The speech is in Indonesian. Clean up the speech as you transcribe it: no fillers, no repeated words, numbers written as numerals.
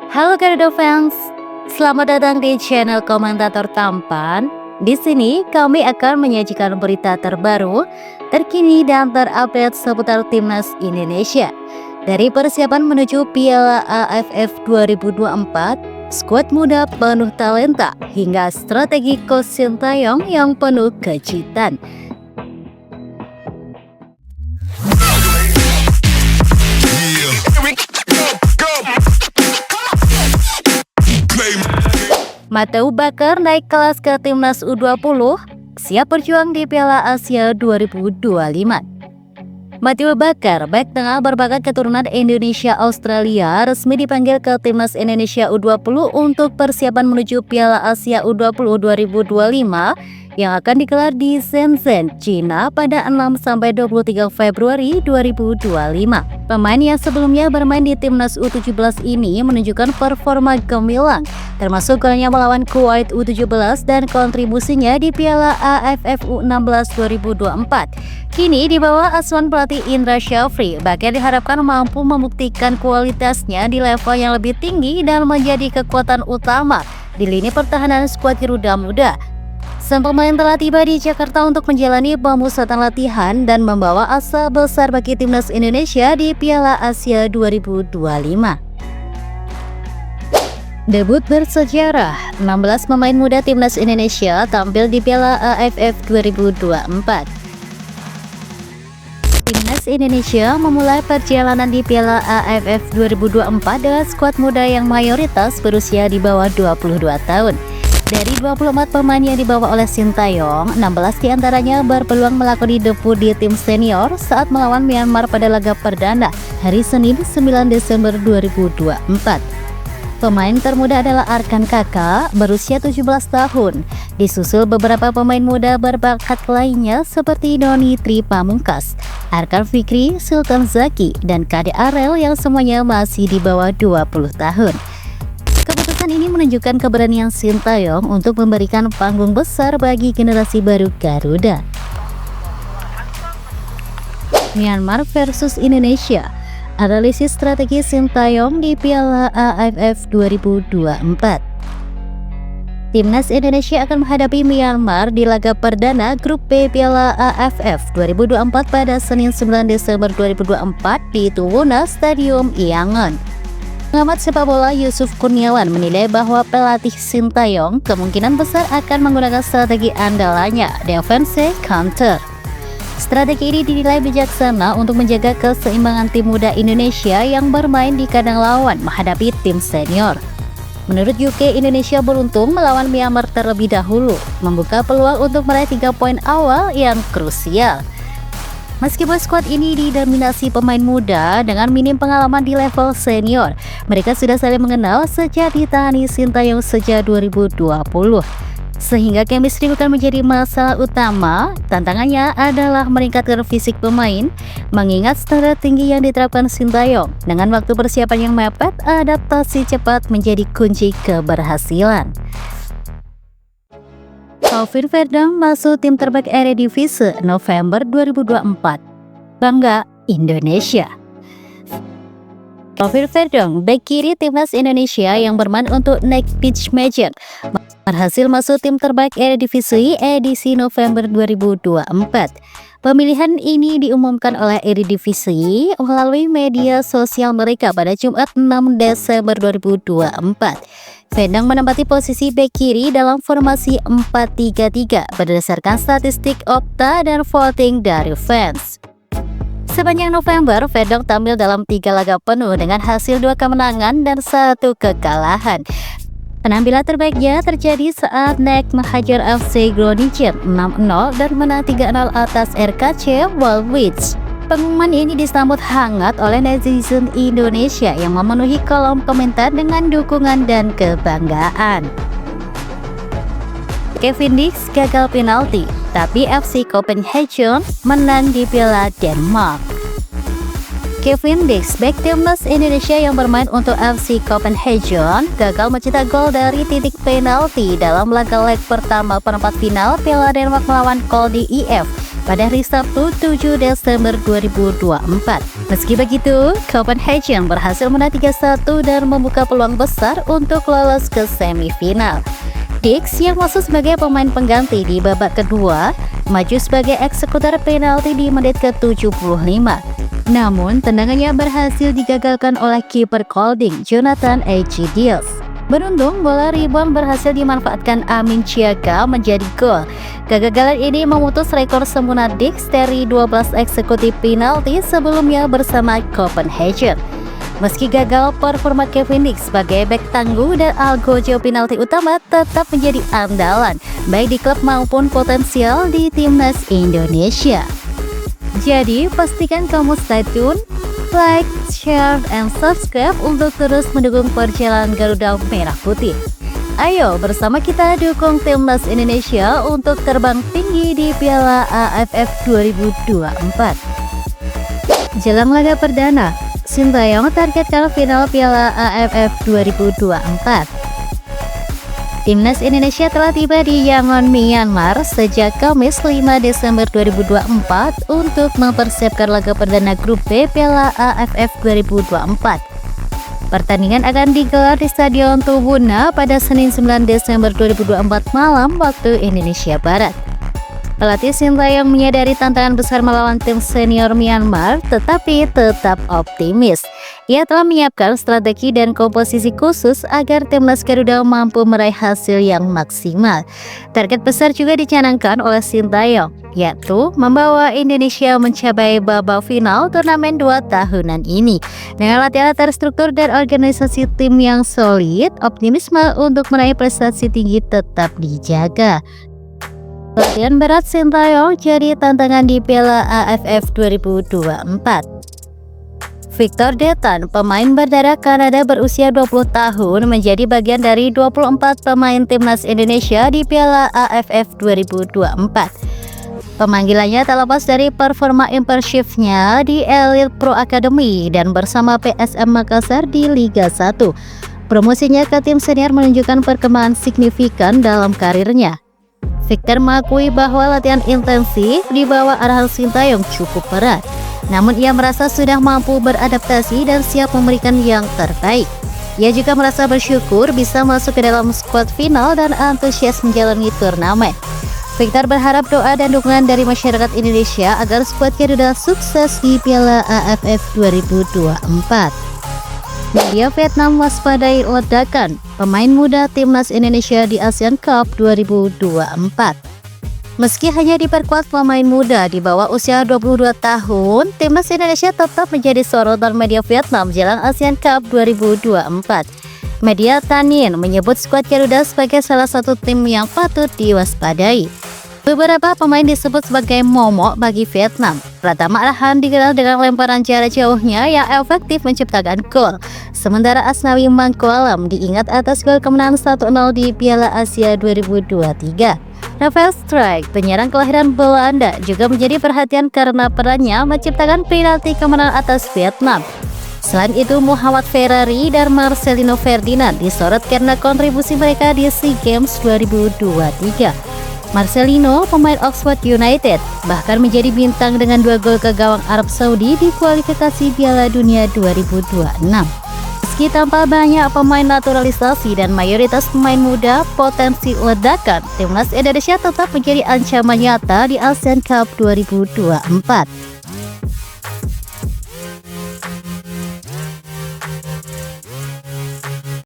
Halo Garuda fans, selamat datang di channel Komentator Tampan. Di sini kami akan menyajikan berita terbaru, terkini dan terupdate seputar timnas Indonesia. Dari persiapan menuju Piala AFF 2024, skuad muda penuh talenta hingga strategi Coach Sintayong yang penuh kejutan. Mateu Bakar naik kelas ke timnas U20, siap berjuang di Piala Asia 2025. Mateu Bakar, bek tengah berbakat keturunan Indonesia-Australia, resmi dipanggil ke timnas Indonesia U20 untuk persiapan menuju Piala Asia U20 2025 yang akan digelar di Shenzhen, China pada 6-23 Februari 2025. Pemain yang sebelumnya bermain di timnas U17 ini menunjukkan performa gemilang, termasuk golnya melawan Kuwait U17 dan kontribusinya di Piala AFF U16 2024. Kini di bawah asuhan pelatih Indra Syafri, Bakar diharapkan mampu membuktikan kualitasnya di level yang lebih tinggi dan menjadi kekuatan utama di lini pertahanan skuad Garuda Muda. Sang pemain telah tiba di Jakarta untuk menjalani pemusatan latihan dan membawa asa besar bagi timnas Indonesia di Piala Asia 2025. Debut bersejarah, 16 pemain muda timnas Indonesia tampil di Piala AFF 2024. Timnas Indonesia memulai perjalanan di Piala AFF 2024 dengan skuad muda yang mayoritas berusia di bawah 22 tahun. Dari 24 pemain yang dibawa oleh Sintayong, 16 diantaranya berpeluang melakoni debut di tim senior saat melawan Myanmar pada laga perdana hari Senin 9 Desember 2024. Pemain termuda adalah Arkan Kakak, berusia 17 tahun. Disusul beberapa pemain muda berbakat lainnya seperti Doni Tri Pamungkas, Arkan Fikri, Sultan Zaki, dan Kade Arel yang semuanya masih di bawah 20 tahun. Keputusan ini menunjukkan keberanian Sintayong untuk memberikan panggung besar bagi generasi baru Garuda. Myanmar versus Indonesia. Analisis strategi Sintayong di Piala AFF 2024. Timnas Indonesia akan menghadapi Myanmar di laga perdana grup B Piala AFF 2024 pada Senin 9 Desember 2024 di Tuwuna Stadium Yangon. Pengamat sepak bola Yusuf Kurniawan menilai bahwa pelatih Sintayong kemungkinan besar akan menggunakan strategi andalannya, defense counter. Strategi ini dinilai bijaksana untuk menjaga keseimbangan tim muda Indonesia yang bermain di kandang lawan menghadapi tim senior. Menurut UK, Indonesia beruntung melawan Myanmar terlebih dahulu, membuka peluang untuk meraih 3 poin awal yang krusial. Meskipun skuad ini didominasi pemain muda dengan minim pengalaman di level senior, mereka sudah saling mengenal sejak ditangani Sintayong sejak 2020. Sehingga chemistry bukan menjadi masalah utama, tantangannya adalah meningkatkan fisik pemain, mengingat standar tinggi yang diterapkan Sintayong. Dengan waktu persiapan yang mepet, adaptasi cepat menjadi kunci keberhasilan. Taufir Verdang masuk tim terbaik Eredivisie November 2024. Bangga Indonesia. Taufir Verdang, bek kiri timnas Indonesia yang bermain untuk Next Pitch Magic, berhasil masuk tim terbaik Eredivisie edisi November 2024. Pemilihan ini diumumkan oleh Eredivisie melalui media sosial mereka pada Jumat 6 Desember 2024. Verdang menempati posisi bek kiri dalam formasi 4-3-3 berdasarkan statistik Opta dan voting dari fans. Sepanjang November, Verdang tampil dalam 3 laga penuh dengan hasil 2 kemenangan dan 1 kekalahan. Penampilan terbaiknya terjadi saat Nek menghajar FC Groningen 6-0 dan menang 3-0 atas RKC Waalwijk. Pengumuman ini disambut hangat oleh netizen Indonesia yang memenuhi kolom komentar dengan dukungan dan kebanggaan. Kevin Dix gagal penalti, tapi FC Copenhagen menang di Piala Denmark. Kevin Dix, bek timnas Indonesia yang bermain untuk FC Copenhagen, gagal mencetak gol dari titik penalti dalam laga leg pertama perempat final Piala Denmark melawan Molde IF pada hari Sabtu 7 Desember 2024. Meski begitu, Copenhagen berhasil menang 3-1 dan membuka peluang besar untuk lolos ke semifinal. Dix yang masuk sebagai pemain pengganti di babak kedua maju sebagai eksekutor penalti di menit ke-75. Namun, tendangannya berhasil digagalkan oleh kiper Kolding, Jonathan Egidius. Beruntung, bola rebound berhasil dimanfaatkan Amin Ciaka menjadi gol. Kegagalan ini memutus rekor sempurna Dix dari 12 eksekutif penalti sebelumnya bersama Copenhagen. Meski gagal, performa Kevin Dix sebagai bek tangguh dan algojo penalti utama tetap menjadi andalan, baik di klub maupun potensial di timnas Indonesia. Jadi, pastikan kamu stay tune, like, share, and subscribe untuk terus mendukung perjalanan Garuda Merah Putih. Ayo bersama kita dukung timnas Indonesia untuk terbang tinggi di Piala AFF 2024. Jelang laga perdana, Sintayong targetkan final Piala AFF 2024. Timnas Indonesia telah tiba di Yangon, Myanmar sejak Kamis 5 Desember 2024 untuk mempersiapkan laga perdana grup B Piala AFF 2024. Pertandingan akan digelar di Stadion Tubuna pada Senin 9 Desember 2024 malam waktu Indonesia Barat. Pelatih Sintayong menyadari tantangan besar melawan tim senior Myanmar, tetapi tetap optimis. Ia telah menyiapkan strategi dan komposisi khusus agar timnas Garuda mampu meraih hasil yang maksimal. Target besar juga dicanangkan oleh Sintayong, yaitu membawa Indonesia mencapai babak final turnamen 2 tahunan ini. Dengan latihan terstruktur dan organisasi tim yang solid, optimisme untuk meraih prestasi tinggi tetap dijaga. Latihan berat Sintayong jadi tantangan di Piala AFF 2024. Victor Detan, pemain berdarah Kanada berusia 20 tahun, menjadi bagian dari 24 pemain timnas Indonesia di Piala AFF 2024. Pemanggilannya tak lepas dari performa impresifnya di Elite Pro Academy dan bersama PSM Makassar di Liga 1. Promosinya ke tim senior menunjukkan perkembangan signifikan dalam karirnya. Victor mengakui bahwa latihan intensif di bawah arahan Sintayong cukup berat. Namun ia merasa sudah mampu beradaptasi dan siap memberikan yang terbaik. Ia juga merasa bersyukur bisa masuk ke dalam skuad final dan antusias menjalani turnamen. Victor berharap doa dan dukungan dari masyarakat Indonesia agar skuad Garuda sukses di Piala AFF 2024. Media Vietnam waspadai ledakan pemain muda timnas Indonesia di Asian Cup 2024. Meski hanya diperkuat pemain muda di bawah usia 22 tahun, timnas Indonesia tetap menjadi sorotan media Vietnam jelang Asian Cup 2024. Media Tanin menyebut skuad Garuda sebagai salah satu tim yang patut diwaspadai. Beberapa pemain disebut sebagai momok bagi Vietnam. Pratama Arhan dikenal dengan lemparan jarak jauhnya yang efektif menciptakan gol. Sementara Asnawi Mangkualam diingat atas gol kemenangan 1-0 di Piala Asia 2023. Rafael Strijk, penyerang kelahiran Belanda, juga menjadi perhatian karena perannya menciptakan penalti kemenangan atas Vietnam. Selain itu, Muhammad Ferrari dan Marcelino Ferdinand disorot karena kontribusi mereka di SEA Games 2023. Marcelino, pemain Oxford United, bahkan menjadi bintang dengan 2 gol ke gawang Arab Saudi di kualifikasi Piala Dunia 2026. Meski tanpa banyak pemain naturalisasi dan mayoritas pemain muda potensi ledakan, timnas Indonesia tetap menjadi ancaman nyata di Asian Cup 2024.